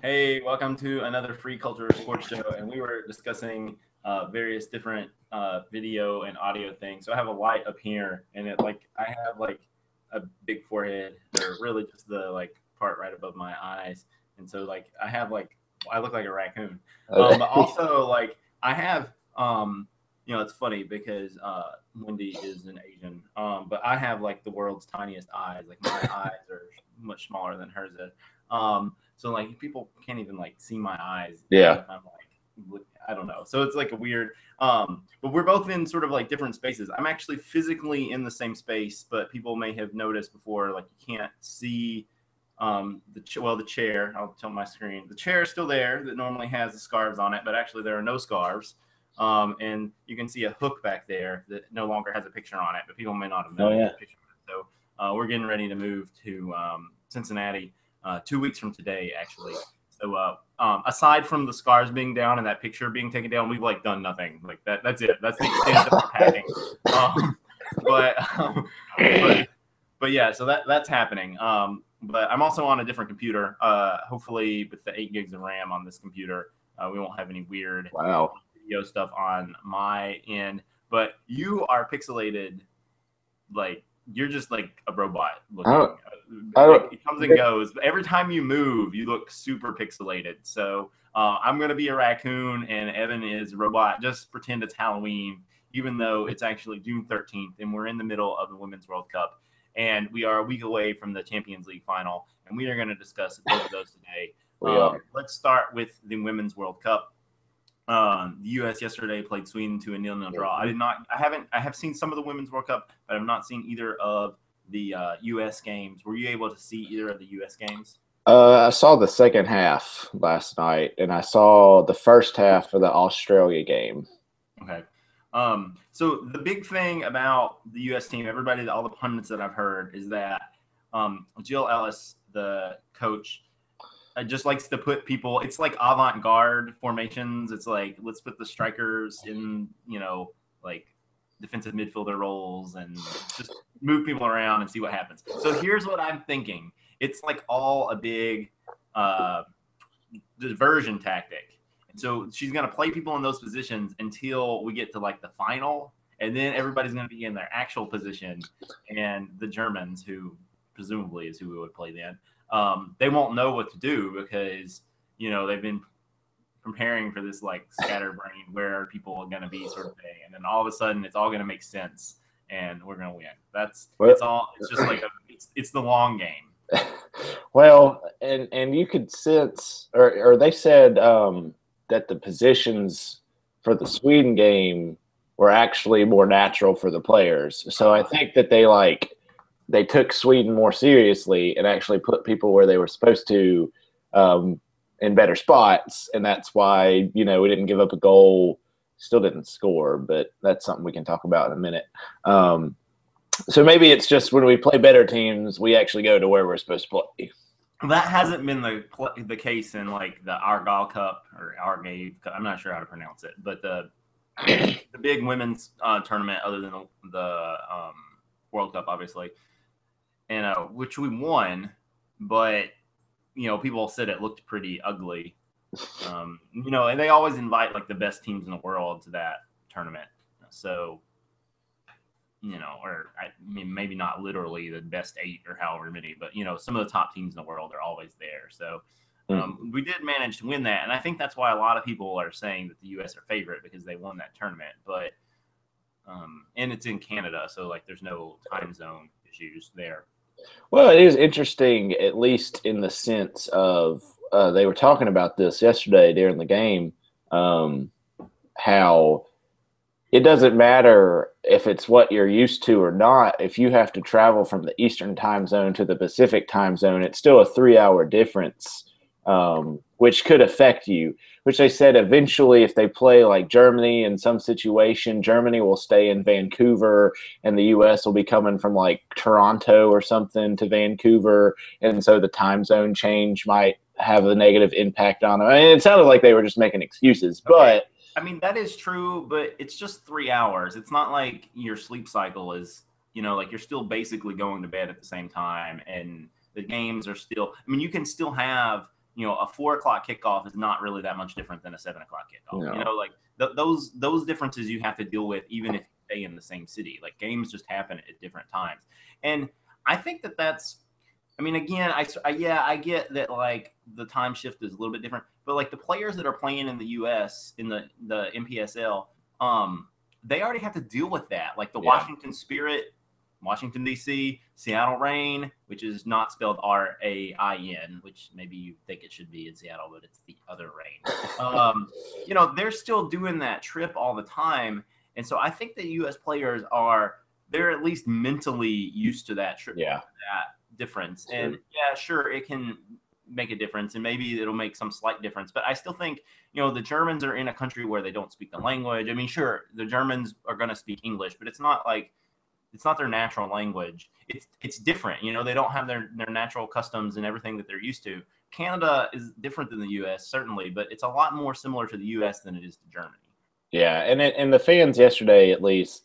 Hey, welcome to another Free Culture Sports Show, and we were discussing various different video and audio things. So I have a light up here, and I have like a big forehead, or really just the part right above my eyes, and so I look like a raccoon. But also I have it's funny because Wendy is an Asian, but I have like the world's tiniest eyes. Like my eyes are much smaller than hers is. So like people can't even like see my eyes. Yeah. I'm like, I don't know. So it's like a weird, but we're both in sort of like different spaces. I'm actually physically in the same space, but people may have noticed before, like you can't see the chair. I'll tell my screen. The chair is still there that normally has the scarves on it, but actually there are no scarves. And you can see a hook back there that no longer has a picture on it, but people may not have noticed the picture of it. So we're getting ready to move to Cincinnati 2 weeks from today, actually. So aside from the scars being down and that picture being taken down, we've like done nothing. Like that's it. That's the extent of our packing. But yeah, so that's happening. But I'm also on a different computer. Hopefully, with the 8 gigs of RAM on this computer, we won't have any weird video stuff on my end. But you are pixelated, like you're just like a robot looking. It comes and goes. But every time you move, you look super pixelated. So I'm gonna be a raccoon, and Evan is a robot. Just pretend it's Halloween, even though it's actually June 13th, and we're in the middle of the Women's World Cup. And we are a week away from the Champions League final, and we are going to discuss both of those today. Let's start with the Women's World Cup. The U.S. yesterday played Sweden to a 0-0 draw. I have seen some of the Women's World Cup, but I've not seen either of the U.S. games. Were you able to see either of the U.S. games? I saw the second half last night, and I saw the first half for the Australia game. Okay. So the big thing about the U.S. team, all the pundits that I've heard, is that Jill Ellis, the coach, just likes to put people. It's like avant-garde formations. It's like let's put the strikers in, like defensive midfielder roles and just move people around and see what happens. So here's what I'm thinking. It's like all a big diversion tactic. So she's going to play people in those positions until we get to like the final, and then everybody's going to be in their actual position. And the Germans, who presumably is who we would play then, they won't know what to do because, they've been preparing for this like scatterbrain where people are going to be sort of thing. And then all of a sudden it's all going to make sense and we're going to win. It's just like it's the long game. Well, and you could sense, or they said, that the positions for the Sweden game were actually more natural for the players. So I think that they took Sweden more seriously and actually put people where they were supposed to in better spots. And that's why, we didn't give up a goal, still didn't score, but that's something we can talk about in a minute. So maybe it's just when we play better teams, we actually go to where we're supposed to play. That hasn't been the case in like the Argyle Cup or Argave Cup. I'm not sure how to pronounce it, but the big women's tournament, other than the World Cup, obviously, and which we won, but people said it looked pretty ugly. And they always invite like the best teams in the world to that tournament, so. Maybe not literally the best 8 or however many, but some of the top teams in the world are always there. So we did manage to win that, and I think that's why a lot of people are saying that the U.S. are favorite because they won that tournament. But and it's in Canada, so like there's no time zone issues there. Well, it is interesting, at least in the sense of they were talking about this yesterday during the game, how it doesn't matter if it's what you're used to or not. If you have to travel from the Eastern time zone to the Pacific time zone, it's still a 3-hour difference, which could affect you, which they said eventually if they play like Germany in some situation, Germany will stay in Vancouver and the U.S. will be coming from like Toronto or something to Vancouver. And so the time zone change might have a negative impact on them. I mean, it sounded like they were just making excuses, but I mean, that is true, but it's just 3 hours. It's not like your sleep cycle is, like you're still basically going to bed at the same time. And the games are still, I mean, you can still have a 4 o'clock kickoff is not really that much different than a 7 o'clock kickoff. No. Like those differences you have to deal with even if you stay in the same city. Like games just happen at different times, and I think that's. I mean, again, I get that like the time shift is a little bit different, but like the players that are playing in the U.S. in the MPSL, they already have to deal with that. Like the Washington Spirit, Washington D.C., Seattle Reign, which is not spelled R-A-I-N, which maybe you think it should be in Seattle, but it's the other Reign. They're still doing that trip all the time, and so I think the U.S. players they're at least mentally used to that trip. Yeah. That difference. And yeah, sure, it can make a difference and maybe it'll make some slight difference. But I still think, the Germans are in a country where they don't speak the language. I mean, sure, the Germans are going to speak English, but it's not their natural language. It's different. They don't have their natural customs and everything that they're used to. Canada is different than the U.S., certainly, but it's a lot more similar to the U.S. than it is to Germany. Yeah, and the fans yesterday, at least,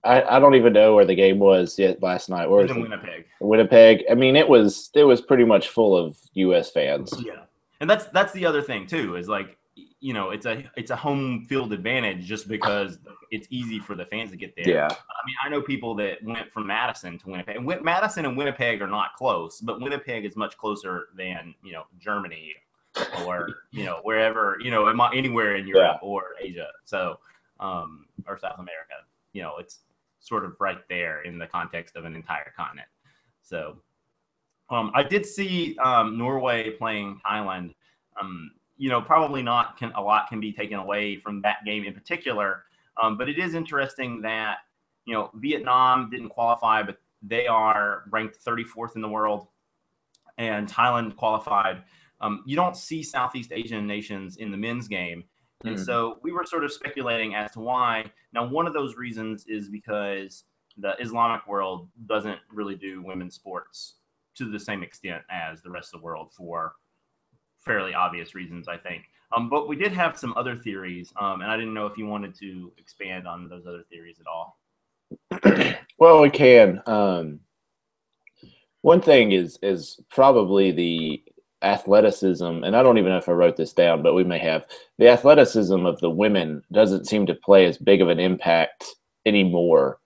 I don't even know where the game was yet last night. Where was it? Winnipeg. Winnipeg. I mean, it was pretty much full of U.S. fans. Yeah, and that's the other thing too. Is like it's a home field advantage just because it's easy for the fans to get there. Yeah. I mean, I know people that went from Madison to Winnipeg. And Madison and Winnipeg are not close, but Winnipeg is much closer than Germany or wherever anywhere in Europe or Asia. So or South America. It's sort of right there in the context of an entire continent. So I did see Norway playing Thailand. Probably not a lot can be taken away from that game in particular. But it is interesting that, Vietnam didn't qualify, but they are ranked 34th in the world and Thailand qualified. You don't see Southeast Asian nations in the men's game. And so we were sort of speculating as to why. Now, one of those reasons is because the Islamic world doesn't really do women's sports to the same extent as the rest of the world for fairly obvious reasons, I think. But we did have some other theories, and I didn't know if you wanted to expand on those other theories at all. Well, we can. One thing is probably the athleticism, and I don't even know if I wrote this down, but we may have. The athleticism of the women doesn't seem to play as big of an impact anymore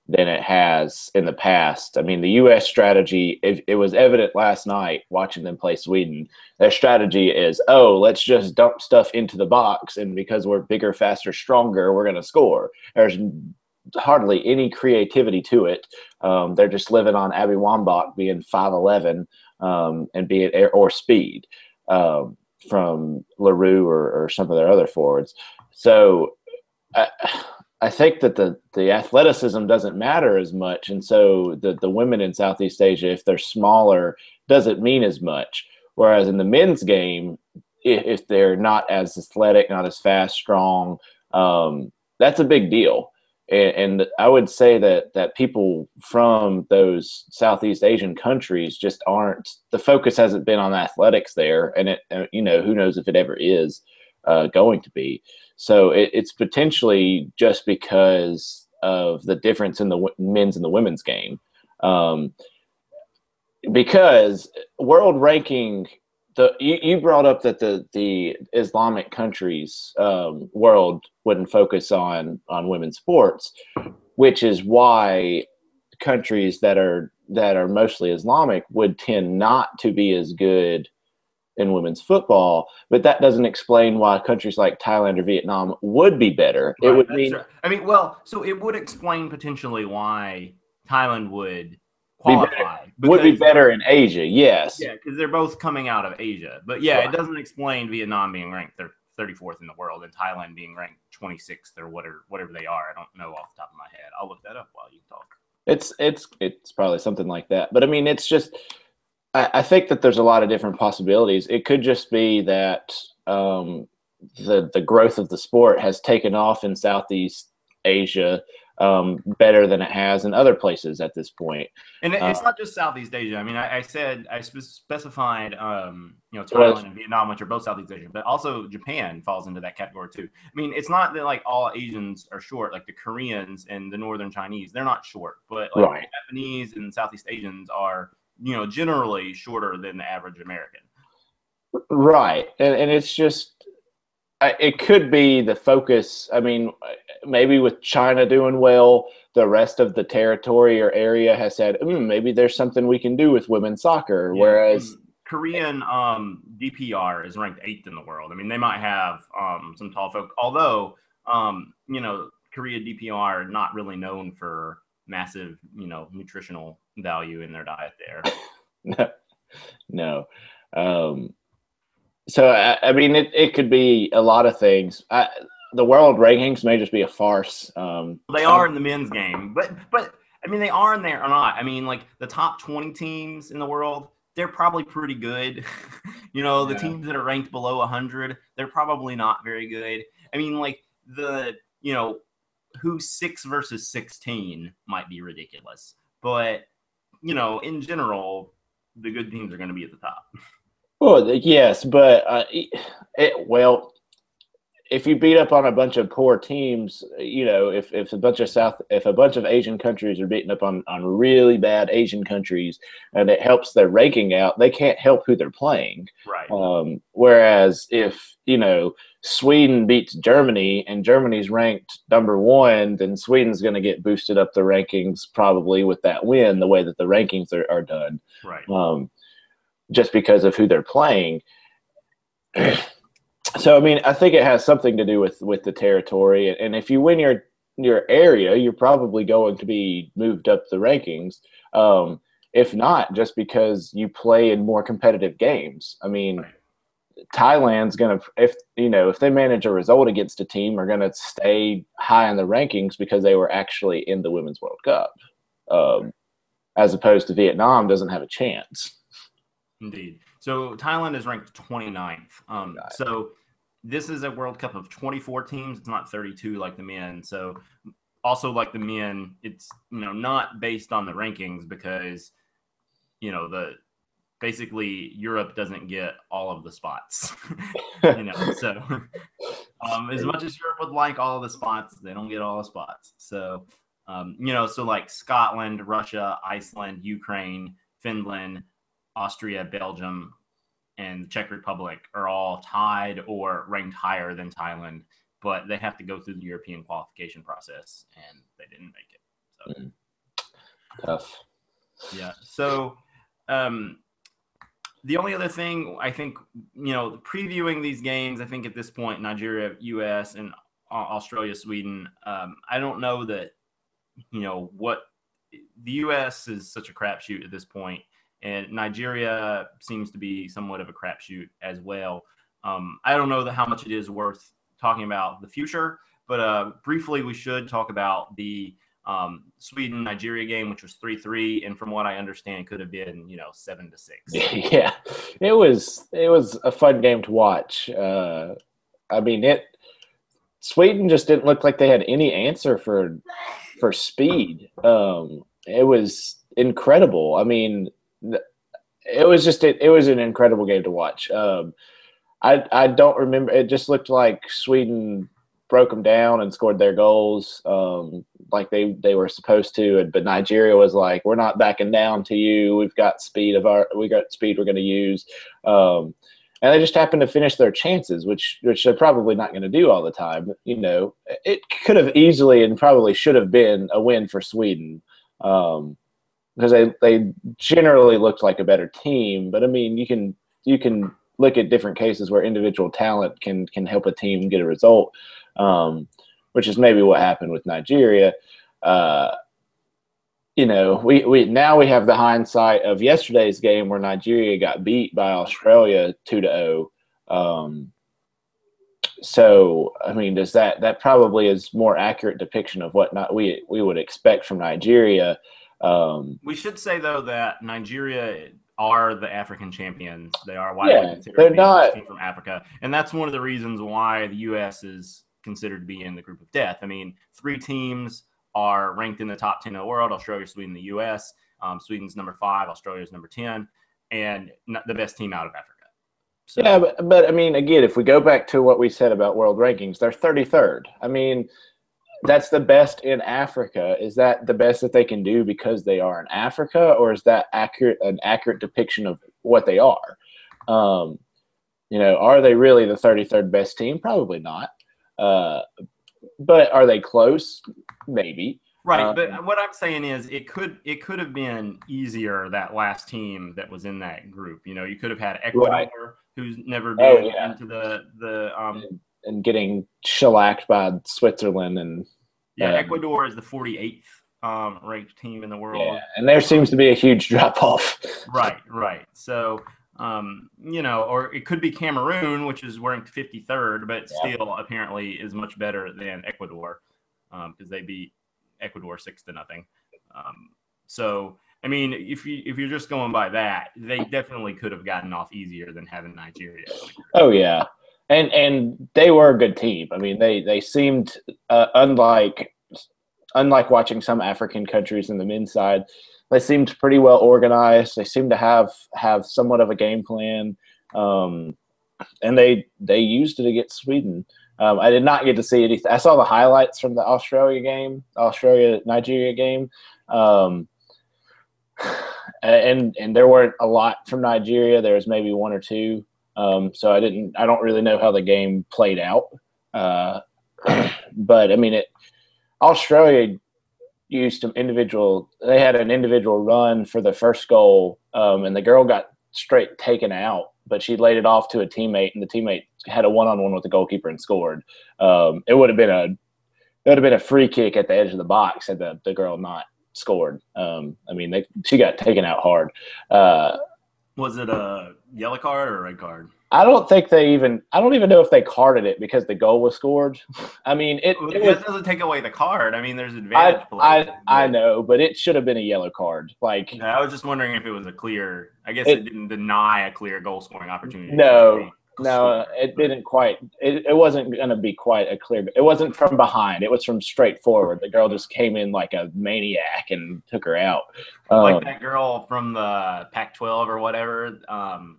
than it has in the past. I mean, the U.S. strategy, it was evident last night watching them play Sweden. Their strategy is, let's just dump stuff into the box, and because we're bigger, faster, stronger, we're going to score. There's hardly any creativity to it. They're just living on Abby Wambach being 5'11", and be it air or speed from LaRue or some of their other forwards. So I think that the athleticism doesn't matter as much. And so the women in Southeast Asia, if they're smaller, doesn't mean as much. Whereas in the men's game, if they're not as athletic, not as fast, strong, that's a big deal. And I would say that people from those Southeast Asian countries just aren't – the focus hasn't been on athletics there. And, who knows if it ever is going to be. So it's potentially just because of the difference in the men's and the women's game. Because world ranking – you brought up that the Islamic countries world wouldn't focus on women's sports, which is why countries that are mostly Islamic would tend not to be as good in women's football. But that doesn't explain why countries like Thailand or Vietnam would be better. Right, it would mean, right. I mean, so it would explain potentially why Thailand would qualify. Would be better in Asia, yes. Yeah, because they're both coming out of Asia. But yeah, right. It doesn't explain Vietnam being ranked 34th in the world and Thailand being ranked 26th or whatever they are. I don't know off the top of my head. I'll look that up while you talk. It's probably something like that. But I mean, it's just I think that there's a lot of different possibilities. It could just be that the growth of the sport has taken off in Southeast Asia better than it has in other places at this point. And it's not just Southeast Asia. I mean, I specified, Thailand and Vietnam, which are both Southeast Asian, but also Japan falls into that category too. I mean, it's not that like all Asians are short, like the Koreans and the Northern Chinese, they're not short, but like the Japanese and Southeast Asians are generally shorter than the average American. Right. And it's just, it could be the focus. I mean, maybe with China doing well, the rest of the territory or area has said, maybe there's something we can do with women's soccer. Yeah. Whereas Korean DPR is ranked 8th in the world. I mean, they might have some tall folk, although, Korea DPR not really known for massive, nutritional value in their diet there. No. So, I mean, it could be a lot of things. The world rankings may just be a farce. They are in the men's game, but I mean, they are in there or not. I mean, like the top 20 teams in the world, they're probably pretty good. The teams that are ranked below 100, they're probably not very good. I mean, like who's 6 versus 16 might be ridiculous, but in general, the good teams are going to be at the top. Well, yes, but if you beat up on a bunch of poor teams, if a bunch of Asian countries are beating up on really bad Asian countries, and it helps their ranking out, they can't help who they're playing. Right. Whereas if Sweden beats Germany and Germany's ranked number 1, then Sweden's going to get boosted up the rankings probably with that win, the way that the rankings are done. Right. Just because of who they're playing. So, I mean, I think it has something to do with the territory. And if you win your area, you're probably going to be moved up the rankings. If not, just because you play in more competitive games. I mean, Thailand's going to, if they manage a result against a team, are going to stay high in the rankings because they were actually in the Women's World Cup. As opposed to Vietnam doesn't have a chance. Indeed. So Thailand is ranked 29th. So this is a World Cup of 24 teams. It's not 32 like the men. So also like the men, it's not based on the rankings because basically Europe doesn't get all of the spots. So as much as Europe would like all of the spots, they don't get all the spots. So so like Scotland, Russia, Iceland, Ukraine, Finland, Austria, Belgium, and the Czech Republic are all tied or ranked higher than Thailand, but they have to go through the European qualification process, and they didn't make it. So. Tough. Yeah. So the only other thing I think, previewing these games, I think at this point, Nigeria, U.S., and Australia, Sweden, I don't know that, what the U.S. is such a crapshoot at this point. And Nigeria seems to be somewhat of a crapshoot as well. I don't know how much it is worth talking about the future, but briefly we should talk about the Sweden-Nigeria game, which was 3-3, and from what I understand, could have been 7-6. Yeah, it was a fun game to watch. I mean, Sweden just didn't look like they had any answer for speed. It was incredible. I mean, it was an incredible game to watch. I don't remember. It just looked like Sweden broke them down and scored their goals like they were supposed to. But Nigeria was like, we're not backing down to you. We've got speed we're going to use. And they just happened to finish their chances, which they're probably not going to do all the time. It could have easily and probably should have been a win for Sweden. Because they generally looked like a better team. But I mean, you can look at different cases where individual talent can help a team get a result, which is maybe what happened with Nigeria. We now we have the hindsight of yesterday's game where Nigeria got beat by Australia 2-0. So I mean, does that probably is more accurate depiction of what we would expect from Nigeria. We should say though that Nigeria are the African champions. They are widely considered the best team from Africa, and that's one of the reasons why the U.S. is considered to be in the group of death. I mean, 3 teams are ranked in the top 10 of the world: Australia, Sweden, the U.S. Sweden's number 5, Australia's number 10, and the best team out of Africa. So, yeah, but I mean, again, if we go back to what we said about world rankings, they're 33rd. I mean, that's the best in Africa. Is that the best that they can do because they are in Africa, or is that an accurate depiction of what they are? Are they really the 33rd best team? Probably not. But are they close? Maybe. Right, but what I'm saying is it could have been easier, that last team that was in that group. You could have had Ecuador, who's never been into the and getting shellacked by Switzerland and Ecuador is the 48th ranked team in the world. Yeah, and there seems to be a huge drop off. Right. So or it could be Cameroon, which is ranked 53rd, but still apparently is much better than Ecuador because they beat Ecuador 6-0. So I mean, if you're just going by that, they definitely could have gotten off easier than having Nigeria. Oh yeah, and they were a good team. I mean, they seemed unlike watching some African countries in the men's side. They seemed pretty well organized. They seemed to have somewhat of a game plan, and they used it against Sweden. I did not get to see anything. I saw the highlights from the Australia-Nigeria game, and there weren't a lot from Nigeria. There was maybe one or two, so I don't really know how the game played out. But I mean, Australia used they had an individual run for the first goal, and the girl got straight taken out, but she laid it off to a teammate, and the teammate had a one-on-one with the goalkeeper and scored. It would have been a free kick at the edge of the box had the girl not scored. I mean, she got taken out hard. Was it a yellow card or a red card? I don't even know if they carded it because the goal was scored. I mean, it doesn't take away the card. I mean, there's advantage play. I know, but it should have been a yellow card. Like, I was just wondering if it was a clear. I guess it didn't deny a clear goal scoring opportunity. No, it didn't quite. It wasn't going to be quite a clear. It wasn't from behind. It was from straight forward. The girl just came in like a maniac and took her out. Like that girl from the Pac-12 or whatever.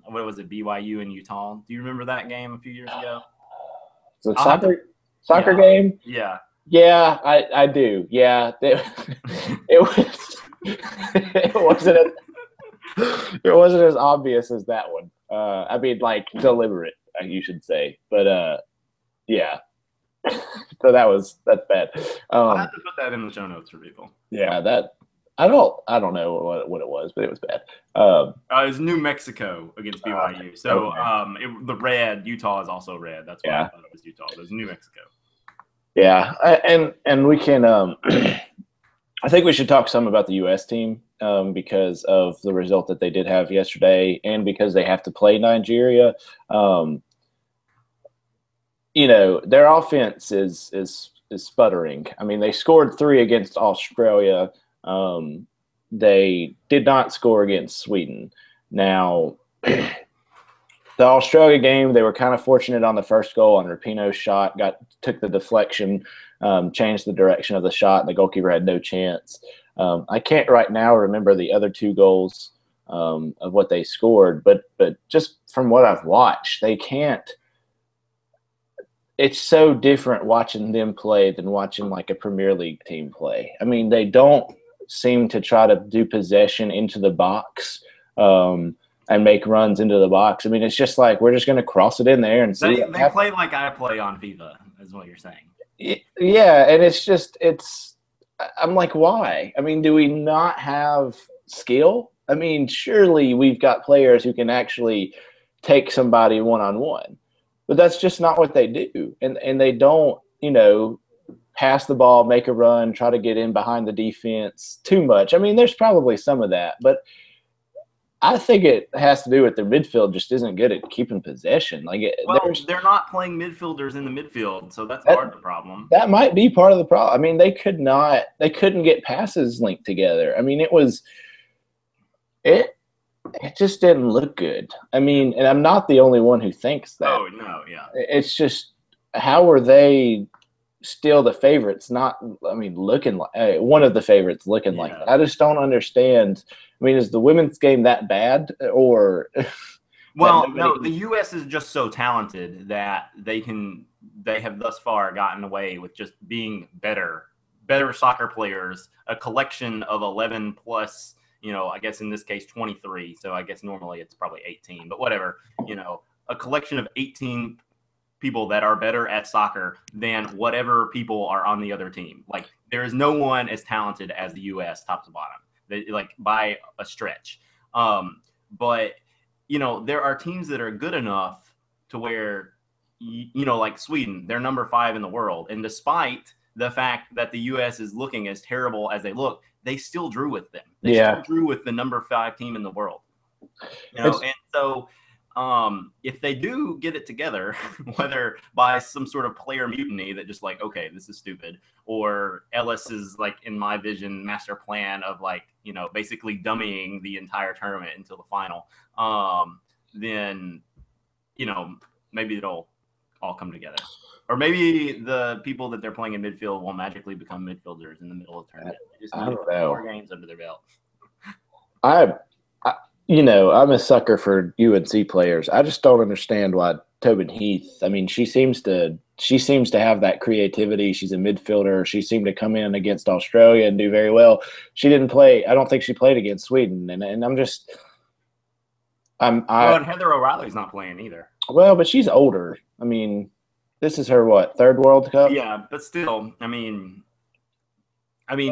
What was it, BYU and Utah? Do you remember that game a few years ago? The soccer game? Yeah. Yeah, I do. Yeah, it wasn't as obvious as that one. I mean, like, deliberate, you should say. But yeah. So that's bad. I'll have to put that in the show notes for people. Yeah, I don't know what it was, but it was bad. It was New Mexico against BYU. So the red, Utah is also red. That's why I thought it was Utah. It was New Mexico. Yeah, and we can I think we should talk some about the U.S. team because of the result that they did have yesterday, and because they have to play Nigeria. Their offense is sputtering. I mean, they scored 3 against Australia. They did not score against Sweden. Now, the Australia game, they were kind of fortunate on the first goal on Rapinoe's shot. Took the deflection, changed the direction of the shot. The goalkeeper had no chance. I can't right now remember the other 2 goals of what they scored, but just from what I've watched, they can't. It's so different watching them play than watching like a Premier League team play. I mean, they don't seem to try to do possession into the box and make runs into the box. I mean, it's just like, we're just going to cross it in there and see. They play like I play on FIFA, is what you're saying. Yeah, and I'm like, why? I mean, do we not have skill? I mean, surely we've got players who can actually take somebody one-on-one. But that's just not what they do. And they don't, pass the ball, make a run, try to get in behind the defense too much. I mean, there's probably some of that, but I think it has to do with their midfield just isn't good at keeping possession. They're not playing midfielders in the midfield, so that's part of the problem. That might be part of the problem. I mean, they couldn't get passes linked together. I mean, it just didn't look good. I mean, and I'm not the only one who thinks that. Oh, no, yeah. It's just, how are they still the favorites? Looking like one of the favorites looking like that. I just don't understand. I mean, is the women's game that bad? Or Well, no, the U.S. is just so talented that they have thus far gotten away with just being better soccer players, a collection of 11 plus, I guess in this case 23. So I guess normally it's probably 18, but whatever, a collection of 18 people that are better at soccer than whatever people are on the other team. Like there is no one as talented as the U.S. top to bottom, like by a stretch. But there are teams that are good enough to where, like Sweden, they're number 5 in the world. And despite the fact that the U.S. is looking as terrible as they look, they still drew with them. They still drew with the number 5 team in the world. And so if they do get it together, whether by some sort of player mutiny that just like, okay, this is stupid, or Ellis is like, in my vision, master plan of like, basically dummying the entire tournament until the final, then, maybe it'll all come together. Or maybe the people that they're playing in midfield will magically become midfielders in the middle of the tournament. They just need 4 games under their belt. I'm a sucker for UNC players. I just don't understand why Tobin Heath. I mean, she seems to have that creativity. She's a midfielder. She seemed to come in against Australia and do very well. She didn't play. I don't think she played against Sweden. And I'm just. And Heather O'Reilly's not playing either. Well, but she's older. I mean, this is her what, 3rd World Cup? Yeah, but still, I mean,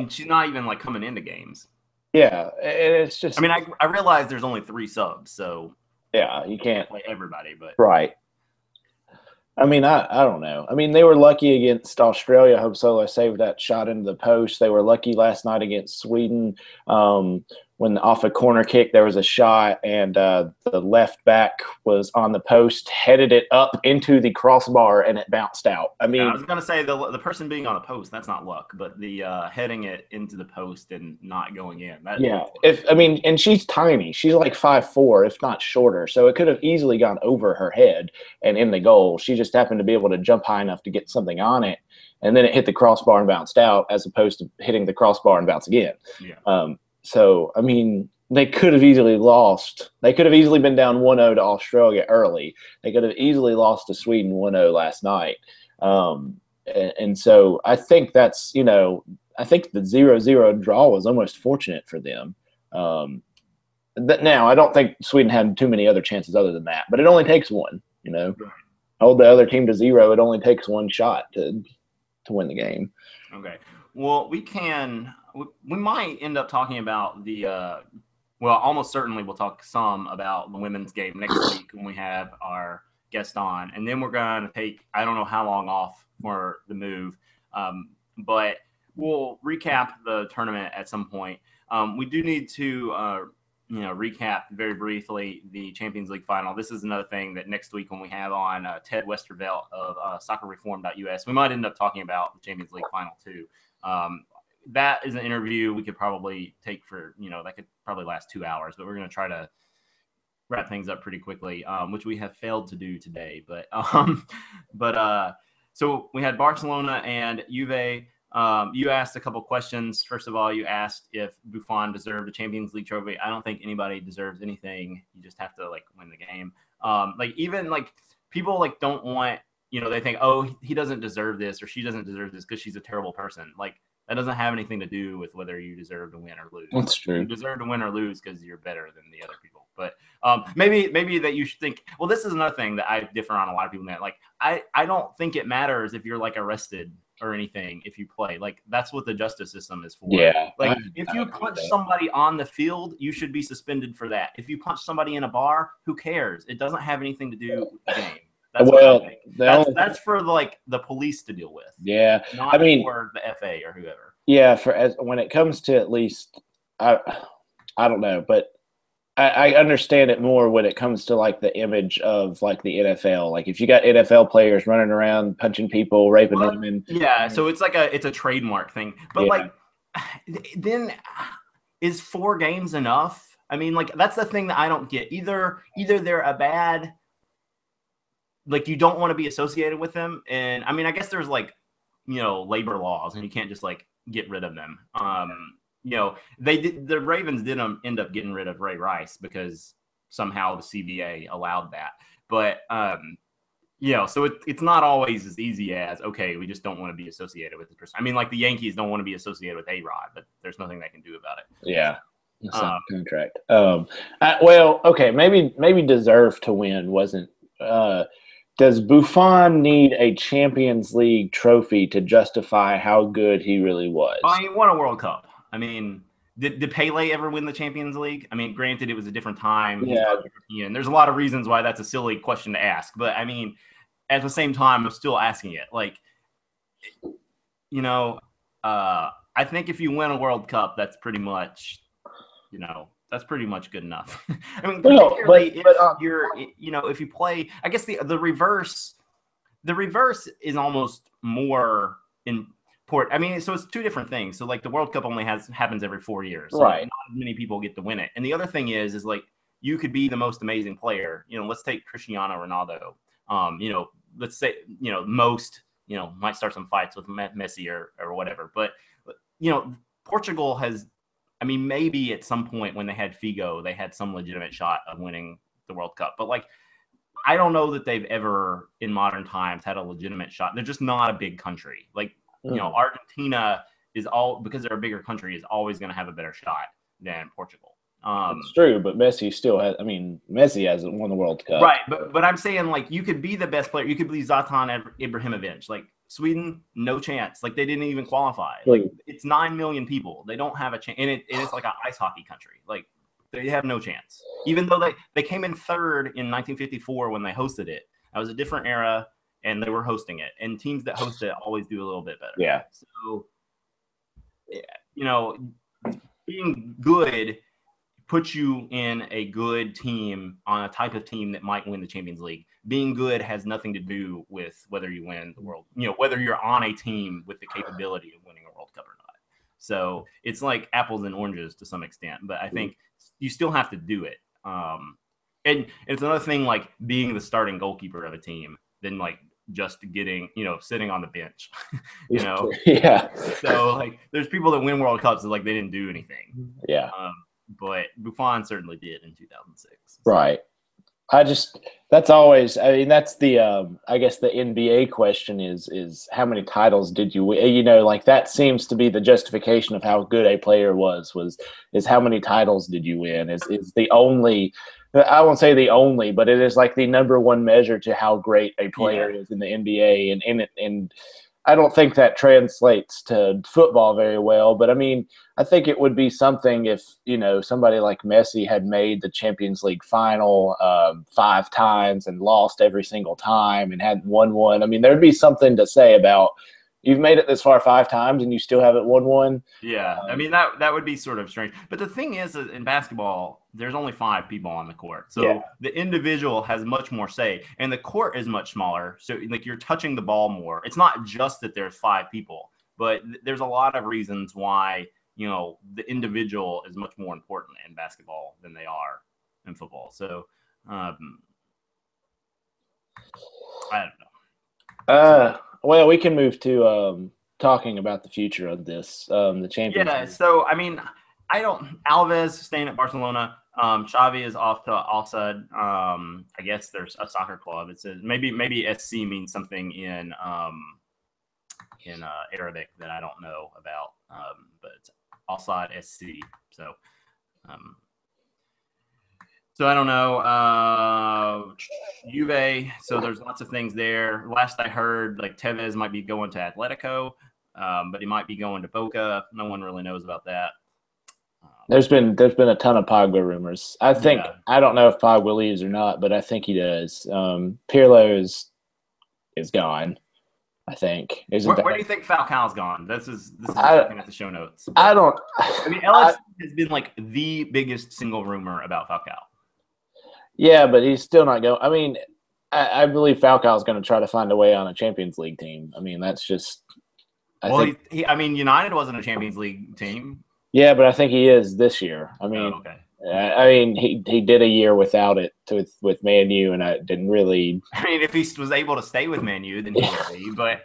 she's not even like coming into games. Yeah, it's just. I mean, I realize there's only 3 subs, so yeah, you can't play everybody, but right. I mean, I don't know. I mean, they were lucky against Australia. Hope Solo saved that shot into the post. They were lucky last night against Sweden. When off a corner kick, there was a shot, and the left back was on the post, headed it up into the crossbar, and it bounced out. I mean, I was going to say the person being on the post, that's not luck, but the heading it into the post and not going in. And she's tiny. She's like 5'4", if not shorter. So it could have easily gone over her head and in the goal. She just happened to be able to jump high enough to get something on it, and then it hit the crossbar and bounced out, as opposed to hitting the crossbar and bounce again. Yeah. So, I mean, they could have easily lost. They could have easily been down 1-0 to Australia early. They could have easily lost to Sweden 1-0 last night. And so I think that's, I think the 0-0 draw was almost fortunate for them. Now, I don't think Sweden had too many other chances other than that, but it only takes one, Hold the other team to 0. It only takes one shot to win the game. Okay. Well, we might end up talking about almost certainly we'll talk some about the women's game next week when we have our guest on. And then we're going to take, I don't know how long off for the move, but we'll recap the tournament at some point. We do need to, recap very briefly the Champions League final. This is another thing that next week when we have on Ted Westervelt of soccerreform.us, we might end up talking about the Champions League final too. That is an interview we could probably take for, that could probably last 2 hours, but we're going to try to wrap things up pretty quickly, which we have failed to do today. So we had Barcelona and Juve. You asked a couple questions. First of all, you asked if Buffon deserved a Champions League trophy. I don't think anybody deserves anything. You just have to win the game. People don't want, they think, oh, he doesn't deserve this or she doesn't deserve this because she's a terrible person. That doesn't have anything to do with whether you deserve to win or lose. That's true. You deserve to win or lose because you're better than the other people. But maybe that you should think, well, this is another thing that I differ on a lot of people. That I don't think it matters if you're arrested or anything if you play. That's what the justice system is for. Yeah. If you punch somebody on the field, you should be suspended for that. If you punch somebody in a bar, who cares? It doesn't have anything to do with the game. That's what I think. That's for the police to deal with. Yeah. Not for the FA or whoever. Yeah, when it comes to at least I don't know, but I understand it more when it comes to the image of the NFL. If you got NFL players running around punching people, raping women. Yeah, so it's it's a trademark thing. But then is 4 games enough? I mean, that's the thing that I don't get. Either they're a bad, you don't want to be associated with them, and I mean, I guess there's labor laws, and you can't just get rid of them. The Ravens did end up getting rid of Ray Rice because somehow the CBA allowed that. But so it's not always as easy as, okay, we just don't want to be associated with this person. I mean, like the Yankees don't want to be associated with A-Rod, but there's nothing they can do about it. Yeah. Contract. Okay, maybe deserve to win wasn't. Does Buffon need a Champions League trophy to justify how good he really was? He won a World Cup. I mean, did Pele ever win the Champions League? I mean, granted, it was a different time. Yeah. There's a lot of reasons why that's a silly question to ask. But, I mean, at the same time, I'm still asking it. Like, I think if you win a World Cup, that's pretty much good enough. I mean, particularly if you play, I guess the reverse is almost more important. I mean, so it's two different things. So like the World Cup only happens every 4 years. So right. Not many people get to win it. And the other thing is like you could be the most amazing player. Let's take Cristiano Ronaldo. Let's say, might start some fights with Messi or whatever. But, Portugal has, I mean, maybe at some point when they had Figo, they had some legitimate shot of winning the World Cup. But, like, I don't know that they've ever in modern times had a legitimate shot. They're just not a big country. Like, Argentina because they're a bigger country, is always going to have a better shot than Portugal. It's true, but Messi still has. I mean, Messi hasn't won the World Cup, right? But I'm saying, like, you could be the best player. You could be Zlatan Ibrahimovic. Like Sweden, no chance. Like they didn't even qualify. Like it's 9 million people. They don't have a chance, and it's like an ice hockey country. Like they have no chance. Even though they came in third in 1954 when they hosted it. That was a different era, and they were hosting it. And teams that host it always do a little bit better. Yeah. So, being good puts you in a good team on a type of team that might win the Champions League. Being good has nothing to do with whether you win the world, whether you're on a team with the capability of winning a World Cup or not. So it's like apples and oranges to some extent, but I think you still have to do it. And it's another thing like being the starting goalkeeper of a team than like just getting, sitting on the bench, Yeah. So like there's people that win World Cups that like they didn't do anything. Yeah. But Buffon certainly did in 2006. Right. That's always, I mean, that's the, I guess the NBA question is how many titles did you win? Like that seems to be the justification of how good a player is how many titles did you win is the only, I won't say the only, but it is like the number one measure to how great a player is in the NBA. And I don't think that translates to football very well, but I mean, I think it would be something if, somebody like Messi had made the Champions League final 5 times and lost every single time and hadn't won one. I mean, there'd be something to say about you've made it this far 5 times and you still haven't won one. Yeah, I mean, that would be sort of strange. But the thing is, in basketball, there's only 5 people on the court. So the individual has much more say. And the court is much smaller. So, like, you're touching the ball more. It's not just that there's 5 people. But there's a lot of reasons why, the individual is much more important in basketball than they are in football. So, I don't know. Well, we can move to talking about the future of this, the Champions League. Yeah, so, I mean, Alves staying at Barcelona. Xavi is off to Al-Sadd. I guess there's a soccer club. It says maybe SC means something in Arabic that I don't know about, but it's Al-Sadd SC. So, so I don't know. Juve. So there's lots of things there. Last I heard, like Tevez might be going to Atletico, but he might be going to Boca. No one really knows about that. There's been a ton of Pogba rumors. I think I don't know if Pogba leaves or not, but I think he does. Pirlo is gone. I think. Where do you think Falcao's gone? This is looking at the show notes. I don't. I mean, LS has been like the biggest single rumor about Falcao. Yeah, but he's still not going. I mean, I believe Falcao's going to try to find a way on a Champions League team. I mean, that's just. I mean, United wasn't a Champions League team. Yeah, but I think he is this year. I mean, I mean, he did a year without it with Man U, and I didn't really. I mean, if he was able to stay with Man U, then he would be. But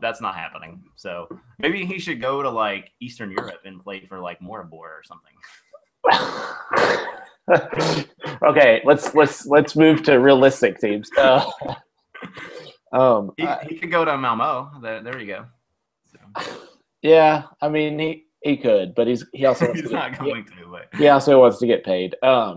that's not happening. So maybe he should go to like Eastern Europe and play for like Moribor or something. Okay, let's move to realistic teams. He could go to Malmo. There you go. So. Yeah, I mean he could, but he also wants he's to not going to. But. He also wants to get paid. Yeah.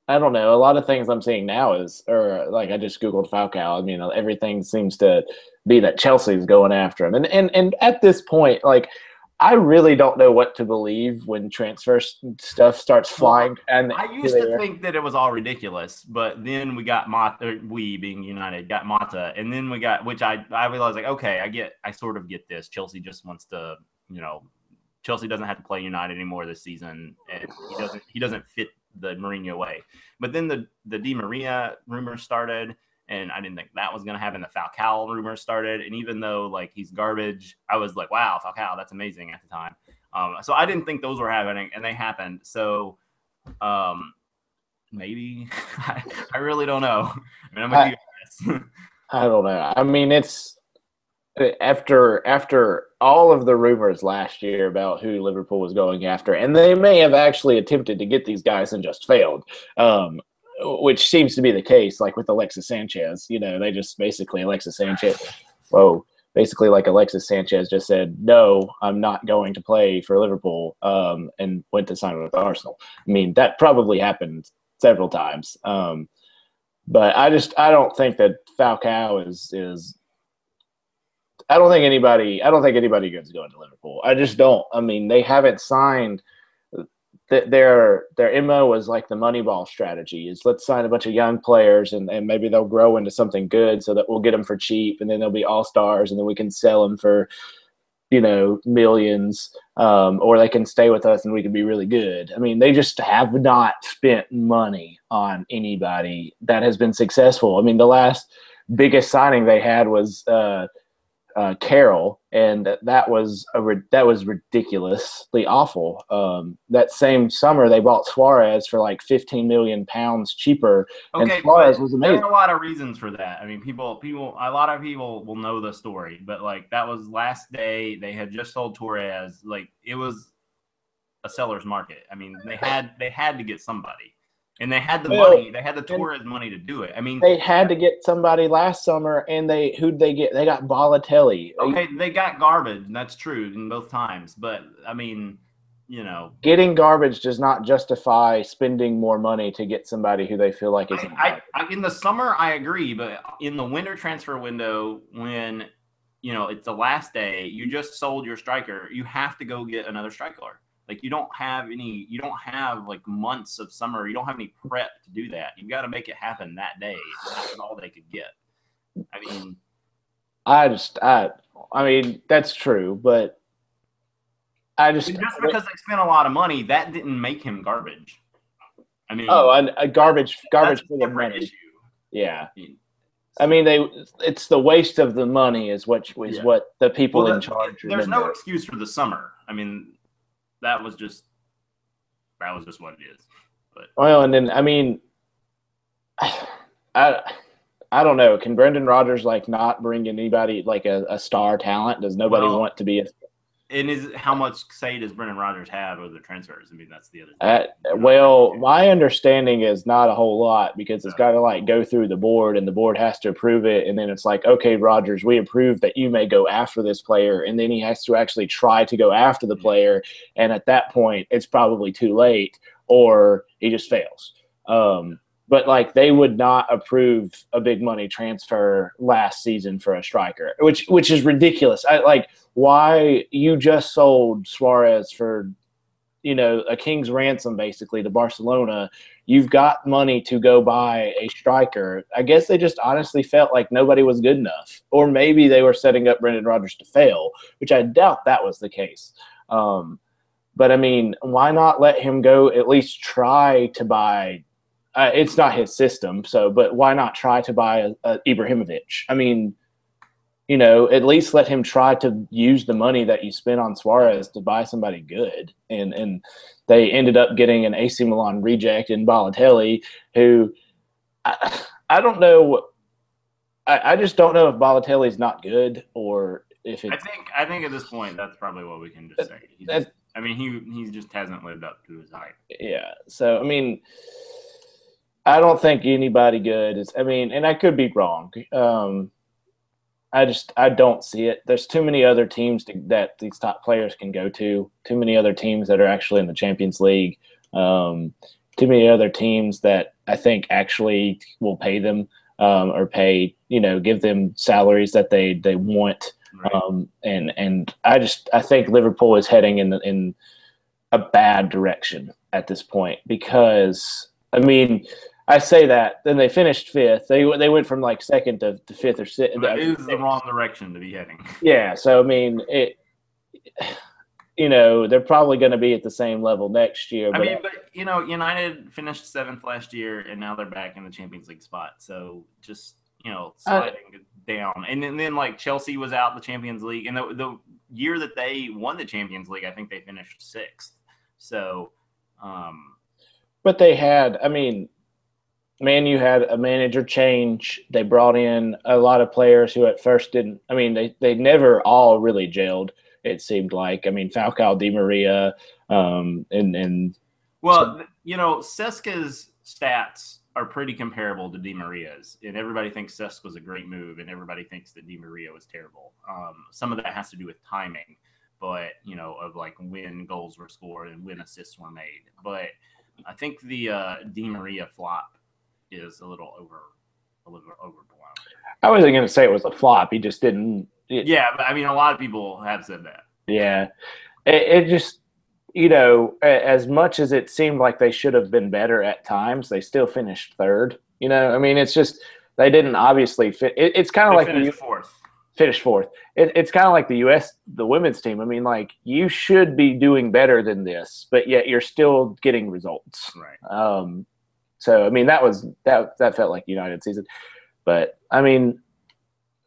I don't know. A lot of things I'm seeing now I just Googled Falcao. I mean, everything seems to be that Chelsea's going after him. And at this point, like, I really don't know what to believe when transfer stuff starts flying. And I used to think that it was all ridiculous, but then we got Mata, we being United, got Mata. And then we got, which I realized, like, okay, I sort of get this. Chelsea just wants to, Chelsea doesn't have to play United anymore this season. And he doesn't fit the Mourinho way. But then the Di Maria rumors started, and I didn't think that was going to happen. The Falcao rumors started, and even though like he's garbage, I was like, wow, Falcao, that's amazing at the time. So I didn't think those were happening, and they happened. So maybe I really don't know. I mean, I'm with you guys. I don't know. I mean, it's after all of the rumors last year about who Liverpool was going after, and they may have actually attempted to get these guys and just failed, which seems to be the case, like with Alexis Sanchez. They just basically Alexis Sanchez just said, no, I'm not going to play for Liverpool, and went to sign with Arsenal. I mean, that probably happened several times. But I don't think that Falcao is I don't think anybody good is going to Liverpool. I just don't. I mean, they haven't signed. Their MO was like the Moneyball strategy is let's sign a bunch of young players and maybe they'll grow into something good so that we'll get them for cheap and then they'll be all-stars and then we can sell them for, millions, or they can stay with us and we can be really good. I mean, they just have not spent money on anybody that has been successful. I mean, the last biggest signing they had was Carroll, and that was ridiculously awful. That same summer, they bought Suarez for like £15 million cheaper, and Suarez was amazing. There are a lot of reasons for that. I mean, a lot of people will know the story, but like that was last day. They had just sold Torres. Like it was a seller's market. I mean, they had to get somebody. And they had the money. They had the Torres money to do it. I mean, they had to get somebody last summer, and who'd they get? They got Balotelli. Okay, they got garbage, and that's true in both times. But I mean, getting garbage does not justify spending more money to get somebody who they feel like is. In the summer, I agree, but in the winter transfer window, when it's the last day, you just sold your striker. You have to go get another striker. Like you don't have like months of summer. You don't have any prep to do that. You've got to make it happen that day. That's all they could get. I mean, I mean that's true, but just because they spent a lot of money, that didn't make him garbage. I mean, garbage for the money. Issue. Yeah. I mean, it's the waste of the money is what the people in charge. There's no excuse for the summer. I mean. That was just what it is. But and then I mean, I don't know. Can Brendan Rodgers not bring anybody like a star talent? Does nobody want to be a? And how much say does Brendan Rodgers have over the transfers? I mean, that's the other thing. Well, my understanding is not a whole lot because it's got to go through the board and the board has to approve it. And then it's like, okay, Rodgers, we approve that you may go after this player. And then he has to actually try to go after the player. And at that point, it's probably too late or he just fails. But they would not approve a big money transfer last season for a striker, which is ridiculous. Why you just sold Suarez for, a king's ransom basically to Barcelona. You've got money to go buy a striker. I guess they just honestly felt like nobody was good enough, or maybe they were setting up Brendan Rodgers to fail, which I doubt that was the case. But I mean, why not let him go? At least try to buy. It's not his system, but why not try to buy a Ibrahimovic? I mean, at least let him try to use the money that you spent on Suarez to buy somebody good. And they ended up getting an AC Milan reject in Balotelli, who I don't know. I just don't know if Balotelli's not good or if it's. I think at this point that's probably what we can just say. I mean, he just hasn't lived up to his hype. Yeah. So I mean, I don't think anybody good is. I mean, and I could be wrong. I don't see it. There's too many other teams that these top players can go to. Too many other teams that are actually in the Champions League. Too many other teams that I think actually will pay them or pay, give them salaries that they want. Right. And I think Liverpool is heading in a bad direction at this point because I mean. I say that. Then they finished fifth. They went from like second to fifth or sixth. That is the wrong direction to be heading. Yeah. So I mean, they're probably going to be at the same level next year. But United finished 7th last year, and now they're back in the Champions League spot. So just sliding down, and then like Chelsea was out the Champions League, and the year that they won the Champions League, I think they finished 6th. So, but they had. I mean. Man, you had a manager change. They brought in a lot of players who at first didn't. I mean, they never all really gelled. It seemed like. I mean, Falcao, Di Maria, and well, Seska's stats are pretty comparable to Di Maria's, and everybody thinks Seska was a great move, and everybody thinks that Di Maria was terrible. Some of that has to do with timing, but of like when goals were scored and when assists were made. But I think the Di Maria flop is a little overblown. I wasn't going to say it was a flop. He just didn't. Yeah, but I mean, a lot of people have said that. Yeah, it just as much as it seemed like they should have been better at times, they still finished third. I mean, it's just they didn't obviously fit. It's kind of like finished fourth. Finished fourth. It's kind of like the women's team. I mean, like you should be doing better than this, but yet you're still getting results. Right. So I mean that felt like United season, but I mean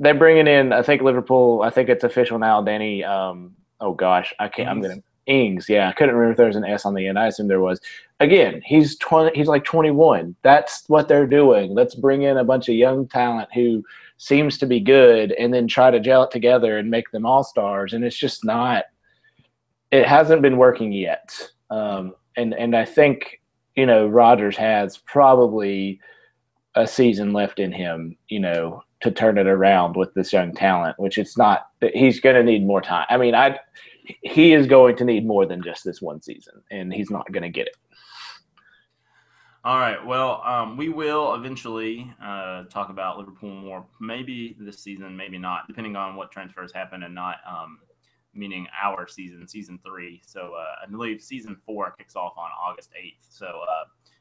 they're bringing in I think Liverpool. I think it's official now. Danny. Oh gosh, I can't. Ings. Yeah, I couldn't remember if there was an S on the end. I assume there was. Again, he's 20. He's like 21. That's what they're doing. Let's bring in a bunch of young talent who seems to be good, and then try to gel it together and make them all stars. And it's just not. It hasn't been working yet. And I think. Rodgers has probably a season left in him, to turn it around with this young talent, which it's not – he's going to need more time. I mean, he is going to need more than just this one season, and he's not going to get it. All right. Well, we will eventually talk about Liverpool more, maybe this season, maybe not, depending on what transfers happen and not meaning our season 3. So I believe season 4 kicks off on August 8th. So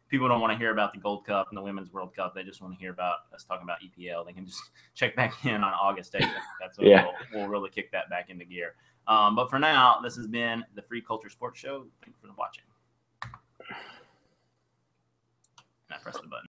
people don't want to hear about the Gold Cup and the Women's World Cup. They just want to hear about us talking about EPL. They can just check back in on August 8th. That's when we'll really kick that back into gear. But for now, this has been the Free Culture Sports Show. Thank you for watching. And I press the button.